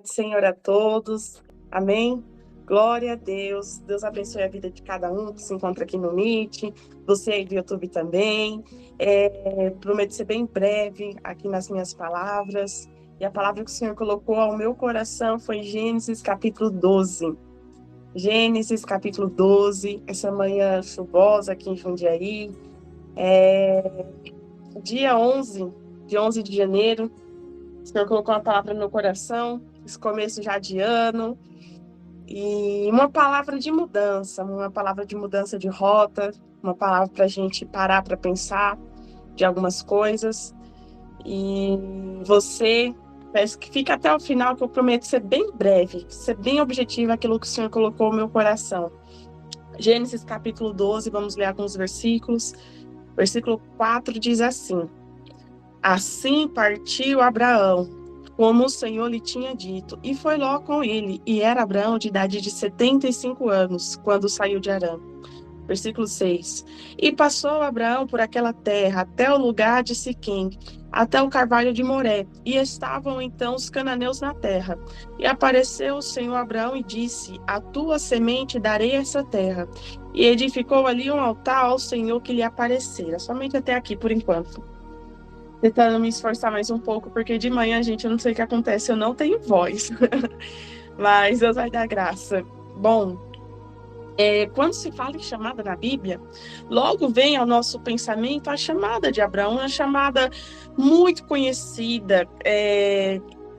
Senhor, a todos. Amém? Glória a Deus. Deus abençoe a vida de cada um que se encontra aqui no Meet. Você aí do YouTube também. Prometo ser bem breve aqui nas minhas palavras. E a palavra que o Senhor colocou ao meu coração foi Gênesis capítulo 12. Gênesis capítulo 12. Essa manhã chuvosa aqui em Jundiaí. Dia 11 de janeiro. O Senhor colocou uma palavra no meu coração, esse começo já de ano, e uma palavra de mudança de rota, uma palavra para a gente parar para pensar de algumas coisas. E você, peço que fique até o final, que eu prometo ser bem breve, ser bem objetivo aquilo que o Senhor colocou no meu coração. Gênesis capítulo 12, vamos ler alguns versículos. Versículo 4 diz assim: Assim partiu Abraão, como o Senhor lhe tinha dito, e foi Ló com ele, e era Abraão de idade de 75 anos, quando saiu de Harã. Versículo 6. E passou Abraão por aquela terra, até o lugar de Siquém, até o carvalho de Moré, e estavam então os cananeus na terra. E apareceu o Senhor a Abraão e disse: A tua semente darei essa terra. E edificou ali um altar ao Senhor que lhe aparecera. Somente até aqui, por enquanto. Tentando me esforçar mais um pouco, porque de manhã, gente, eu não sei o que acontece, eu não tenho voz. Mas Deus vai dar graça. Bom, quando se fala em chamada na Bíblia, logo vem ao nosso pensamento a chamada de Abraão, uma chamada muito conhecida.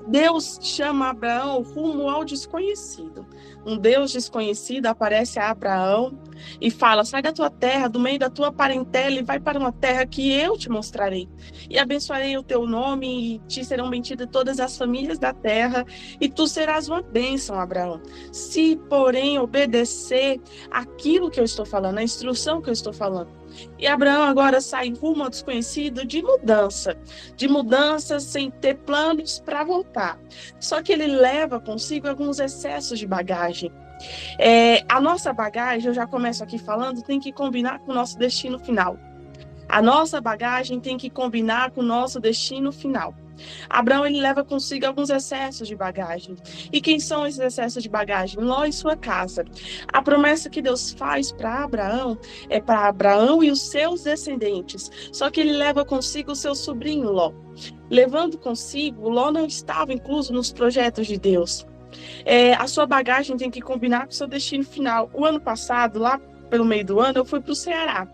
Deus chama Abraão rumo ao desconhecido. Um Deus desconhecido aparece a Abraão e fala: sai da tua terra, do meio da tua parentela, e vai para uma terra que eu te mostrarei. E abençoarei o teu nome, e te serão benditas todas as famílias da terra, e tu serás uma bênção, Abraão. Se, porém, obedecer aquilo que eu estou falando, a instrução que eu estou falando. E Abraão agora sai rumo ao desconhecido de mudança sem ter planos para voltar. Só que ele leva consigo alguns excessos de bagagem. A nossa bagagem, eu já começo aqui falando, tem que combinar com o nosso destino final. A nossa bagagem tem que combinar com o nosso destino final. Abraão, ele leva consigo alguns excessos de bagagem. E quem são esses excessos de bagagem? Ló e sua casa. A promessa que Deus faz para Abraão é para Abraão e os seus descendentes. Só que ele leva consigo o seu sobrinho Ló. Levando consigo, Ló não estava incluso nos projetos de Deus. A sua bagagem tem que combinar com o seu destino final. O ano passado, lá pelo meio do ano, eu fui para o Ceará.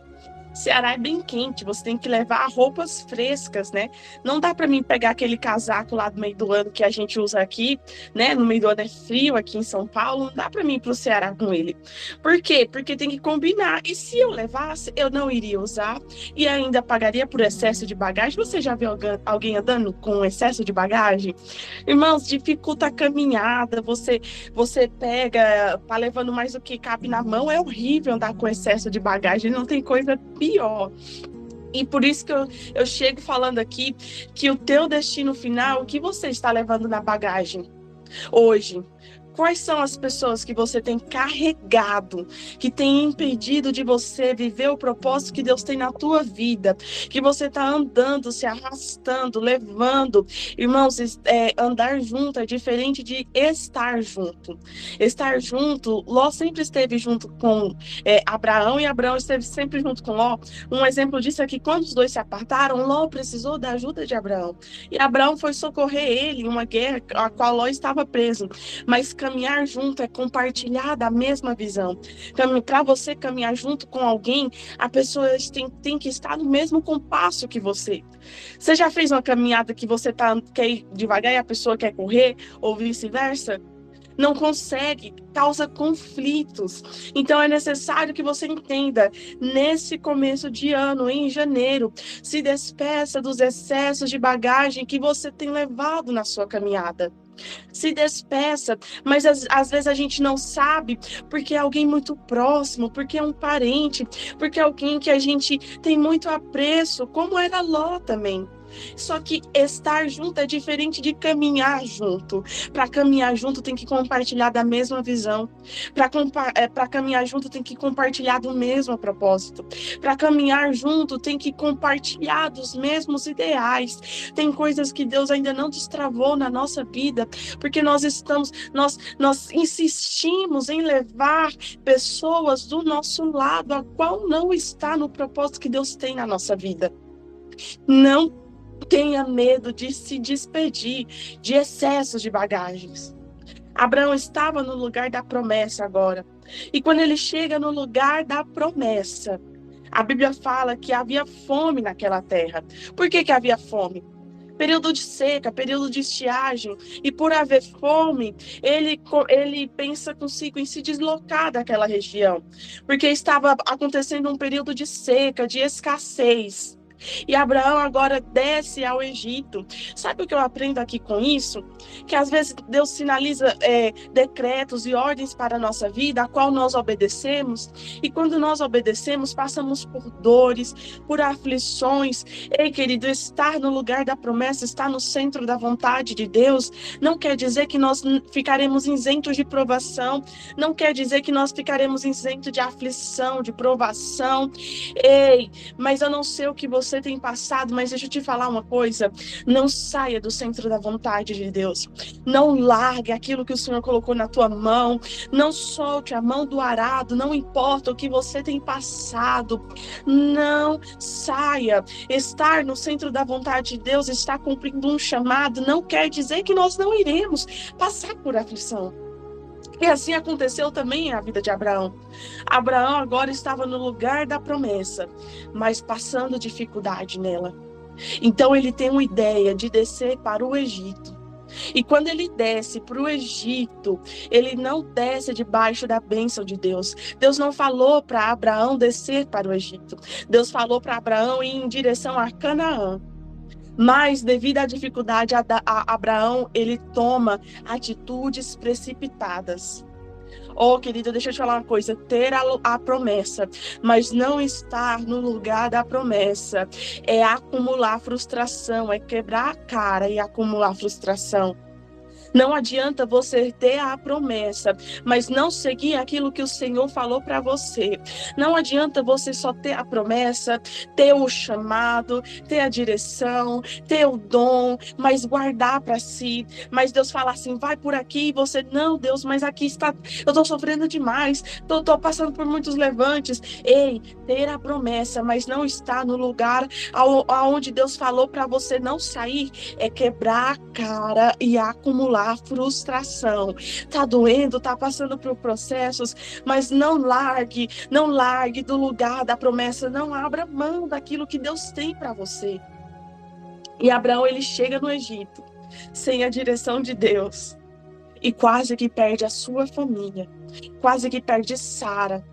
Ceará é bem quente, você tem que levar roupas frescas, né? Não dá para mim pegar aquele casaco lá do meio do ano que a gente usa aqui, né? No meio do ano é frio aqui em São Paulo, não dá para mim ir pro Ceará com ele. Por quê? Porque tem que combinar. E se eu levasse, eu não iria usar e ainda pagaria por excesso de bagagem. Você já viu alguém andando com excesso de bagagem? Irmãos, dificulta a caminhada, você pega, tá levando mais do que cabe na mão, é horrível andar com excesso de bagagem, não tem coisa pior. E por isso que eu chego falando aqui que o teu destino final, o que você está levando na bagagem hoje? Quais são as pessoas que você tem carregado, que tem impedido de você viver o propósito que Deus tem na tua vida, que você está andando, se arrastando, levando? Irmãos, andar junto é diferente de estar junto. Estar junto, Ló sempre esteve junto com Abraão, e Abraão esteve sempre junto com Ló. Um exemplo disso é que quando os dois se apartaram, Ló precisou da ajuda de Abraão. E Abraão foi socorrer ele em uma guerra a qual Ló estava preso. Mas caminhar junto é compartilhar da mesma visão. Para você caminhar junto com alguém, a pessoa tem que estar no mesmo compasso que você. Você já fez uma caminhada que você quer ir devagar e a pessoa quer correr, ou vice-versa? Não consegue, causa conflitos. Então é necessário que você entenda, nesse começo de ano, em janeiro, se despeça dos excessos de bagagem que você tem levado na sua caminhada. Se despeça, mas às vezes a gente não sabe, porque é alguém muito próximo, porque é um parente, porque é alguém que a gente tem muito apreço, como era Ló também. Só que estar junto é diferente de caminhar junto. Para caminhar junto tem que compartilhar da mesma visão. Para caminhar junto tem que compartilhar do mesmo propósito. Para caminhar junto tem que compartilhar dos mesmos ideais. Tem coisas que Deus ainda não destravou na nossa vida, porque nós insistimos em levar pessoas do nosso lado, a qual não está no propósito que Deus tem na nossa vida. Não tenha medo de se despedir de excessos de bagagens. Abraão estava no lugar da promessa agora. E quando ele chega no lugar da promessa, a Bíblia fala que havia fome naquela terra. Por que havia fome? Período de seca, período de estiagem. E por haver fome, ele pensa consigo em se deslocar daquela região. Porque estava acontecendo um período de seca, de escassez. E Abraão agora desce ao Egito. Sabe o que eu aprendo aqui com isso? Que às vezes Deus sinaliza decretos e ordens para a nossa vida, a qual nós obedecemos. E quando nós obedecemos, passamos por dores, por aflições. Ei, querido, estar no lugar da promessa, estar no centro da vontade de Deus, não quer dizer que nós ficaremos isentos de provação. Não quer dizer que nós ficaremos isentos de aflição, de provação. Ei, mas eu não sei o que você tem passado, mas deixa eu te falar uma coisa: não saia do centro da vontade de Deus, não largue aquilo que o Senhor colocou na tua mão, não solte a mão do arado, não importa o que você tem passado, não saia. Estar no centro da vontade de Deus, estar cumprindo um chamado, não quer dizer que nós não iremos passar por aflição. E assim aconteceu também na vida de Abraão. Abraão agora estava no lugar da promessa, mas passando dificuldade nela. Então ele tem uma ideia de descer para o Egito. E quando ele desce para o Egito, ele não desce debaixo da bênção de Deus. Deus não falou para Abraão descer para o Egito. Deus falou para Abraão ir em direção a Canaã. Mas, devido à dificuldade, Abraão, ele toma atitudes precipitadas. Oh, querida, deixa eu te falar uma coisa: ter a promessa, mas não estar no lugar da promessa, é acumular frustração, é quebrar a cara e acumular frustração. Não adianta você ter a promessa, mas não seguir aquilo que o Senhor falou para você. Não adianta você só ter a promessa, ter o chamado, ter a direção, ter o dom, mas guardar para si. Mas Deus fala assim: vai por aqui, e você, não, Deus, mas aqui está, eu estou sofrendo demais, estou passando por muitos levantes. Ei, ter a promessa, mas não estar no lugar aonde Deus falou para você não sair, é quebrar a cara e acumular frustração. Tá doendo, tá passando por processos, mas não largue do lugar da promessa, não abra mão daquilo que Deus tem para você. E Abraão, ele chega no Egito sem a direção de Deus e quase que perde a sua família, quase que perde Sara,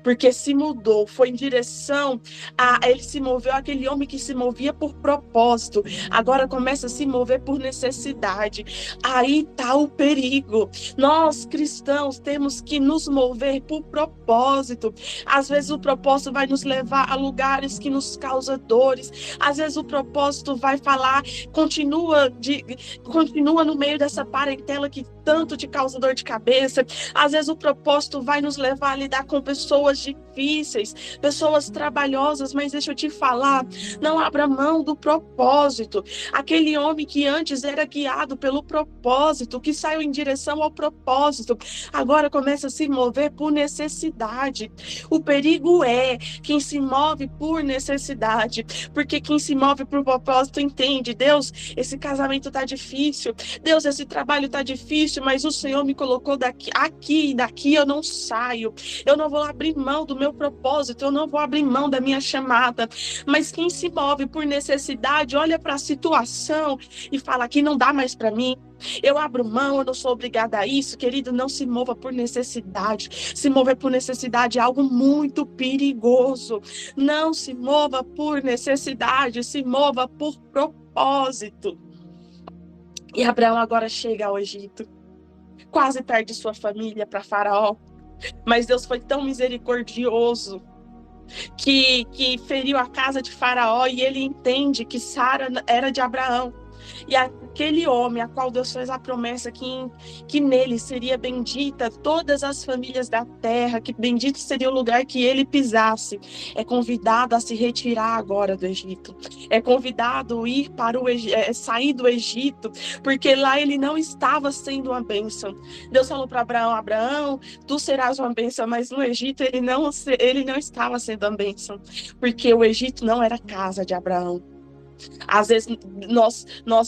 porque se mudou, foi em direção ele se moveu, aquele homem que se movia por propósito, agora começa a se mover por necessidade. Aí está o perigo. Nós cristãos temos que nos mover por propósito. Às vezes o propósito vai nos levar a lugares que nos causam dores. Às vezes o propósito vai falar, continua no meio dessa parentela que tanto te causa dor de cabeça. Às vezes o propósito vai nos levar a lidar com pessoas difíceis, pessoas trabalhosas, mas deixa eu te falar, não abra mão do propósito. Aquele homem que antes era guiado pelo propósito, que saiu em direção ao propósito, agora começa a se mover por necessidade. O perigo é quem se move por necessidade, porque quem se move por propósito entende: Deus, esse casamento tá difícil, Deus, esse trabalho tá difícil, mas o Senhor me colocou aqui e daqui eu não saio, eu não vou abrir mão do meu propósito, eu não vou abrir mão da minha chamada. Mas quem se move por necessidade, olha para a situação e fala: aqui não dá mais para mim, eu abro mão, eu não sou obrigada a isso. Querido, não se mova por necessidade. Se mover por necessidade é algo muito perigoso. Não se mova por necessidade, se mova por propósito. E Abraão agora chega ao Egito, quase perde sua família para Faraó, mas Deus foi tão misericordioso que feriu a casa de Faraó, e ele entende que Sara era de Abraão. E aquele homem a qual Deus fez a promessa que nele seria bendita todas as famílias da terra, que bendito seria o lugar que ele pisasse, é convidado a se retirar agora do Egito. É convidado a ir para sair do Egito, porque lá ele não estava sendo uma bênção. Deus falou para Abraão: Abraão, tu serás uma bênção, mas no Egito ele não estava sendo uma bênção, porque o Egito não era casa de Abraão. Às vezes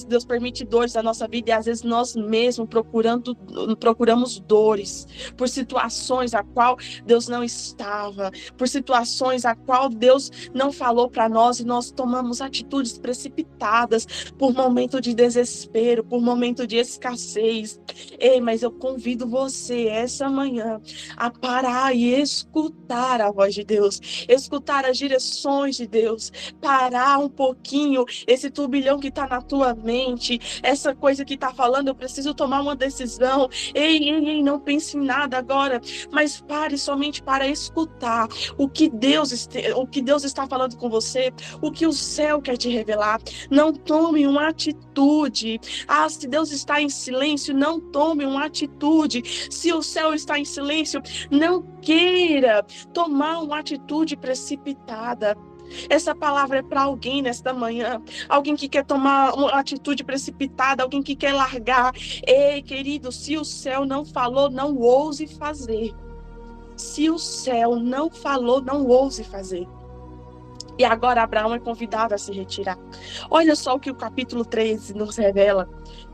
Deus permite dores na nossa vida, e às vezes nós mesmos procuramos dores por situações a qual Deus não estava, por situações a qual Deus não falou para nós, e nós tomamos atitudes precipitadas por momento de desespero, por momento de escassez. Ei, mas eu convido você essa manhã a parar e escutar a voz de Deus, escutar as direções de Deus, parar um pouquinho esse turbilhão que está na tua mente, essa coisa que está falando: eu preciso tomar uma decisão. Ei, não pense em nada agora, mas pare somente para escutar o que Deus está falando com você, o que o céu quer te revelar. Não tome uma atitude. Se Deus está em silêncio, não tome uma atitude. Se o céu está em silêncio, não queira tomar uma atitude precipitada. Essa palavra é para alguém nesta manhã, alguém que quer tomar uma atitude precipitada, alguém que quer largar. Ei, querido, se o céu não falou, não ouse fazer. Se o céu não falou, não ouse fazer. E agora Abraão é convidado a se retirar. Olha só o que o capítulo 13 nos revela.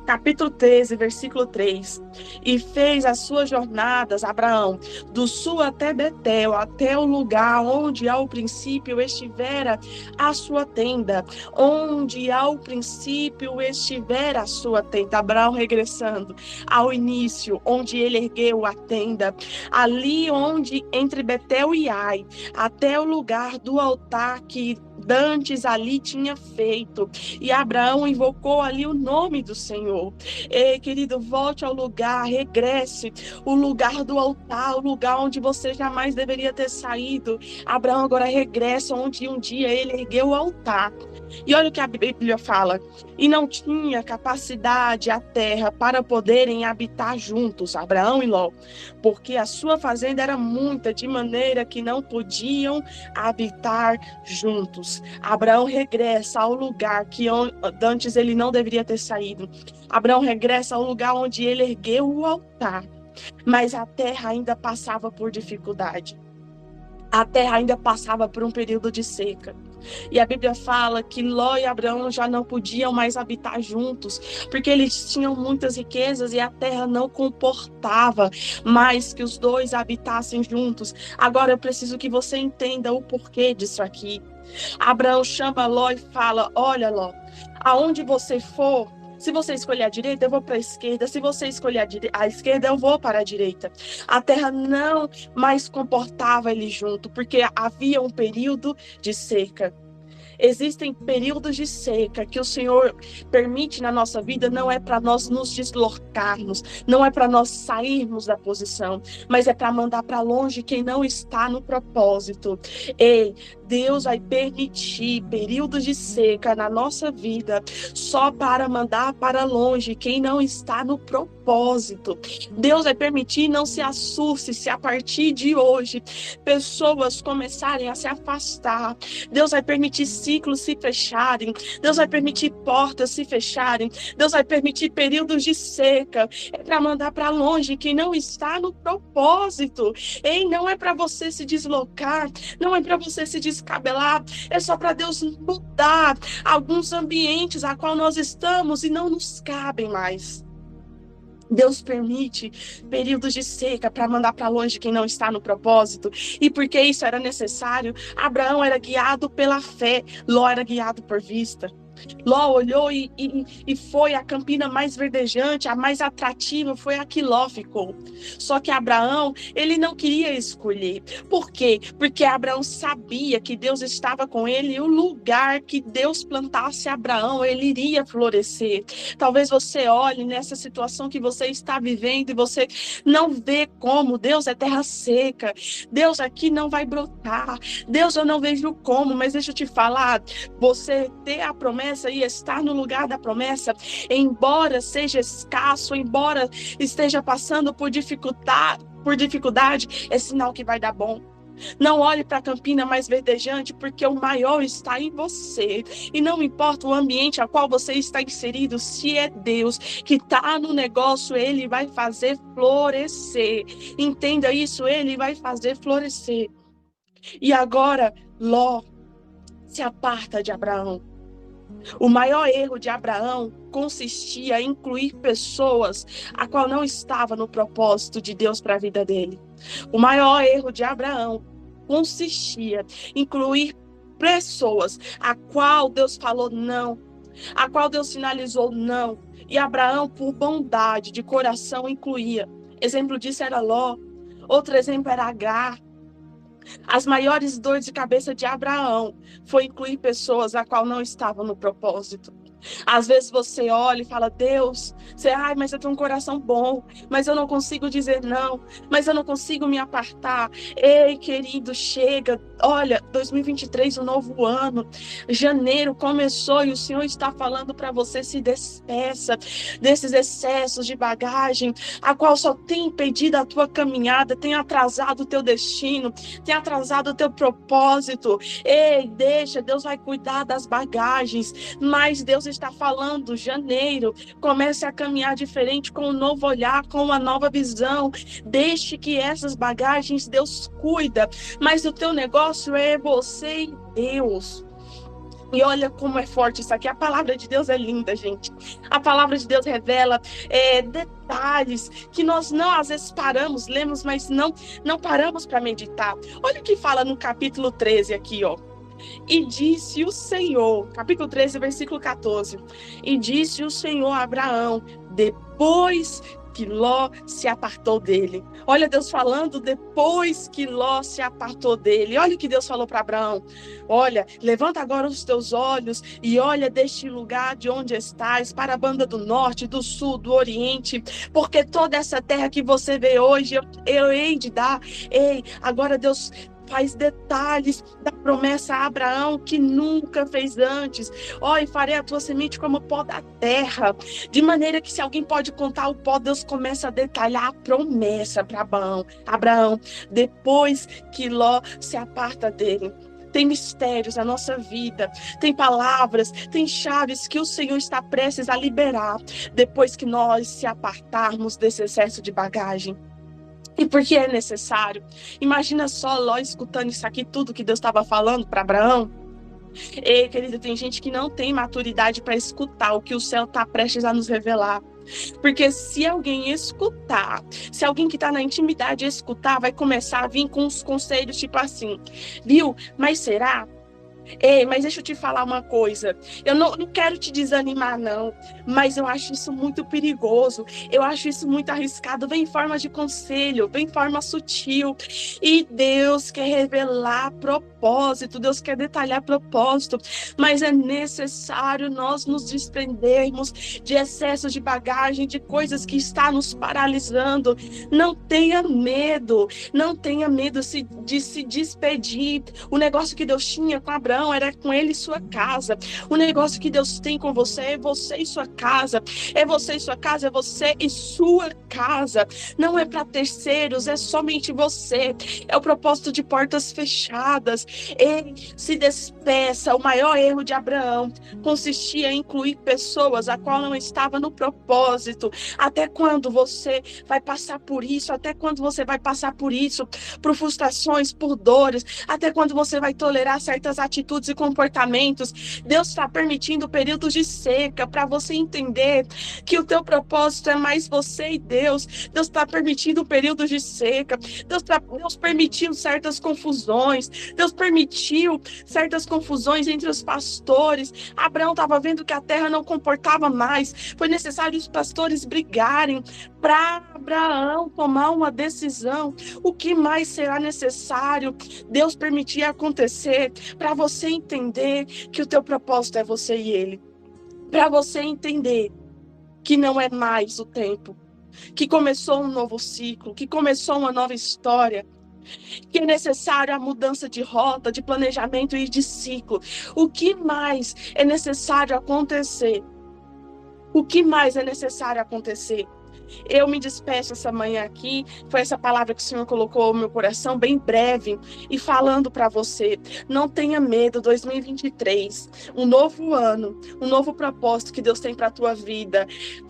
Capítulo 13, versículo 3. E fez as suas jornadas, Abraão, do sul até Betel, até o lugar onde ao princípio estivera a sua tenda. Onde ao princípio estivera a sua tenda. Abraão regressando ao início, onde ele ergueu a tenda. Ali onde, entre Betel e Ai, até o lugar do altar que dantes ali tinha feito. E Abraão invocou ali o nome do Senhor. Ei, querido, volte ao lugar, regresse, o lugar do altar, o lugar onde você jamais deveria ter saído. Abraão agora regressa onde um dia ele ergueu o altar. E olha o que a Bíblia fala: e não tinha capacidade a terra para poderem habitar juntos, Abraão e Ló, porque a sua fazenda era muita, de maneira que não podiam habitar juntos. Abraão regressa ao lugar que antes ele não deveria ter saído. Abraão regressa ao lugar onde ele ergueu o altar, mas a terra ainda passava por dificuldade. A terra ainda passava por um período de seca. E a Bíblia fala que Ló e Abraão já não podiam mais habitar juntos, porque eles tinham muitas riquezas e a terra não comportava mais que os dois habitassem juntos. Agora eu preciso que você entenda o porquê disso aqui. Abraão chama Ló e fala: olha, Ló, aonde você for, se você escolher a direita, eu vou para a esquerda. Se você escolher a esquerda, eu vou para a direita. A terra não mais comportava ele junto, porque havia um período de seca. Existem períodos de seca que o Senhor permite na nossa vida, não é para nós nos deslocarmos, não é para nós sairmos da posição, mas é para mandar para longe quem não está no propósito. E Deus vai permitir períodos de seca na nossa vida só para mandar para longe quem não está no propósito. Deus vai permitir, não se assuste se a partir de hoje pessoas começarem a se afastar. Deus vai permitir ciclos se fecharem. Deus vai permitir portas se fecharem. Deus vai permitir períodos de seca. É para mandar para longe quem não está no propósito. Ei, não é para você se deslocar, não é para você se descabelar, é só para Deus mudar alguns ambientes a qual nós estamos e não nos cabem mais. Deus permite períodos de seca para mandar para longe quem não está no propósito. E porque isso era necessário, Abraão era guiado pela fé, Ló era guiado por vista. Ló olhou e foi a campina mais verdejante, a mais atrativa, foi a que Ló ficou. Só que Abraão, ele não queria escolher. Por quê? Porque Abraão sabia que Deus estava com ele e o lugar que Deus plantasse Abraão, ele iria florescer. Talvez você olhe nessa situação que você está vivendo e você não vê como. Deus é terra seca. Deus aqui não vai brotar. Deus, eu não vejo como, mas deixa eu te falar, você ter a promessa e estar no lugar da promessa, embora seja escasso, embora esteja passando por dificuldade, é sinal que vai dar bom. Não olhe para a campina mais verdejante, porque o maior está em você. E não importa o ambiente a qual você está inserido, se é Deus que está no negócio, Ele vai fazer florescer. Entenda isso, Ele vai fazer florescer. E agora, Ló se aparta de Abraão. O maior erro de Abraão consistia em incluir pessoas a qual não estava no propósito de Deus para a vida dele. O maior erro de Abraão consistia em incluir pessoas a qual Deus falou não, a qual Deus sinalizou não. E Abraão, por bondade de coração, incluía. Exemplo disso era Ló. Outro exemplo era Agar. As maiores dores de cabeça de Abraão foi incluir pessoas a qual não estavam no propósito. Às vezes você olha e fala, Deus, mas eu tenho um coração bom, mas eu não consigo dizer não, mas eu não consigo me apartar. Ei, querido, chega. Olha, 2023, um novo ano, janeiro começou e o Senhor está falando para você, se despeça desses excessos de bagagem, a qual só tem impedido a tua caminhada, tem atrasado o teu destino, tem atrasado o teu propósito. Ei, deixa, Deus vai cuidar das bagagens, mas Deus está falando, janeiro, comece a caminhar diferente, com um novo olhar, com uma nova visão. Deixe que essas bagagens Deus cuida, mas o teu negócio é você e Deus. E olha como é forte isso aqui. A palavra de Deus é linda, gente. A palavra de Deus revela detalhes que nós não, às vezes, paramos, lemos, mas não paramos para meditar. Olha o que fala no capítulo 13 aqui, ó. E disse o Senhor, capítulo 13, versículo 14. E disse o Senhor a Abraão, depois que Ló se apartou dele. Olha Deus falando depois que Ló se apartou dele. Olha o que Deus falou para Abraão. Olha, levanta agora os teus olhos e olha deste lugar de onde estás, para a banda do norte, do sul, do oriente, porque toda essa terra que você vê hoje, eu hei de dar. Ei, agora Deus faz detalhes da promessa a Abraão que nunca fez antes. E farei a tua semente como o pó da terra. De maneira que se alguém pode contar o pó, Deus começa a detalhar a promessa para Abraão, depois que Ló se aparta dele. Tem mistérios na nossa vida, tem palavras, tem chaves que o Senhor está prestes a liberar, depois que nós se apartarmos desse excesso de bagagem. E por que é necessário? Imagina só Ló escutando isso aqui, tudo que Deus estava falando para Abraão. Ei, querido, tem gente que não tem maturidade para escutar o que o céu está prestes a nos revelar. Porque se alguém escutar, se alguém que está na intimidade escutar, vai começar a vir com os conselhos tipo assim, viu? Mas será? Ei, mas deixa eu te falar uma coisa. Eu não quero te desanimar, não. Mas eu acho isso muito perigoso. Eu acho isso muito arriscado. Vem em forma de conselho, vem em forma sutil. E Deus quer revelar propósito. Deus quer detalhar propósito. Mas é necessário nós nos desprendermos de excessos de bagagem, de coisas que estão nos paralisando. Não tenha medo. Não tenha medo de se despedir. O negócio que Deus tinha com Abraão era com ele e sua casa. O negócio que Deus tem com você é você e sua casa. É você e sua casa, é você e sua casa. Não é para terceiros, é somente você. É o propósito de portas fechadas. Ele se despeça. O maior erro de Abraão consistia em incluir pessoas a qual não estava no propósito. Até quando você vai passar por isso? Até quando você vai passar por isso? Por frustrações, por dores? Até quando você vai tolerar certas atitudes atitudes e comportamentos. Deus está permitindo períodos de seca para você entender que o teu propósito é mais você e Deus. Deus está permitindo períodos de seca. Deus permitiu certas confusões. Deus permitiu certas confusões entre os pastores. Abraão estava vendo que a terra não comportava mais. Foi necessário os pastores brigarem para Abraão tomar uma decisão. O que mais será necessário Deus permitir acontecer para você entender que o teu propósito é você e Ele? Para você entender que não é mais o tempo, que começou um novo ciclo, que começou uma nova história, que é necessário a mudança de rota, de planejamento e de ciclo. O que mais é necessário acontecer? O que mais é necessário acontecer? Eu me despeço essa manhã aqui, foi essa palavra que o Senhor colocou no meu coração, bem breve, e falando para você, não tenha medo, 2023, um novo ano, um novo propósito que Deus tem para a tua vida.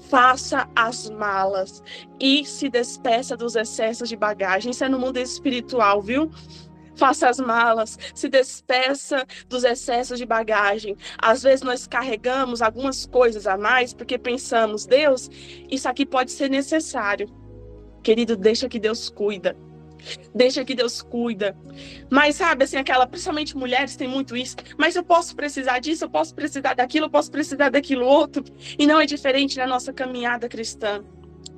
Faça as malas e se despeça dos excessos de bagagem. Isso é no mundo espiritual, viu? Faça as malas, se despeça dos excessos de bagagem. Às vezes nós carregamos algumas coisas a mais porque pensamos, Deus, isso aqui pode ser necessário. Querido, deixa que Deus cuida. Deixa que Deus cuida. Mas sabe, assim, principalmente mulheres têm muito isso. Mas eu posso precisar disso, eu posso precisar daquilo, eu posso precisar daquilo outro. E não é diferente na nossa caminhada cristã.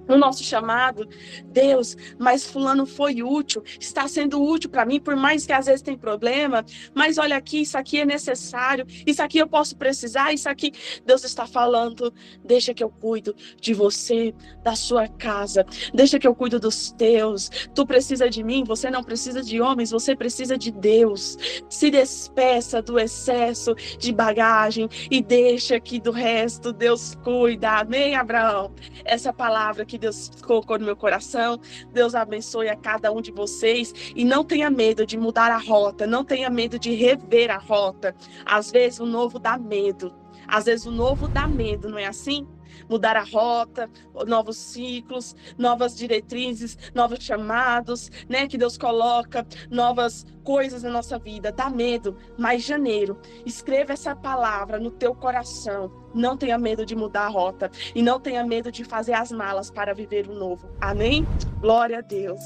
No nosso chamado, Deus, mas fulano foi útil, está sendo útil para mim, por mais que às vezes tem problema, mas olha aqui, isso aqui é necessário, isso aqui eu posso precisar, isso aqui, Deus está falando, deixa que eu cuido de você, da sua casa, deixa que eu cuido dos teus, tu precisa de mim, você não precisa de homens, você precisa de Deus, se despeça do excesso de bagagem e deixa que do resto Deus cuida, amém, Abraão? Essa palavra que Deus colocou no meu coração. Deus abençoe a cada um de vocês e não tenha medo de mudar a rota, não tenha medo de rever a rota. Às vezes o novo dá medo. Às vezes o novo dá medo, não é assim? Mudar a rota, novos ciclos, novas diretrizes, novos chamados, né? Que Deus coloca, novas coisas na nossa vida. Dá medo, mas janeiro, escreva essa palavra no teu coração. Não tenha medo de mudar a rota e não tenha medo de fazer as malas para viver o novo. Amém? Glória a Deus.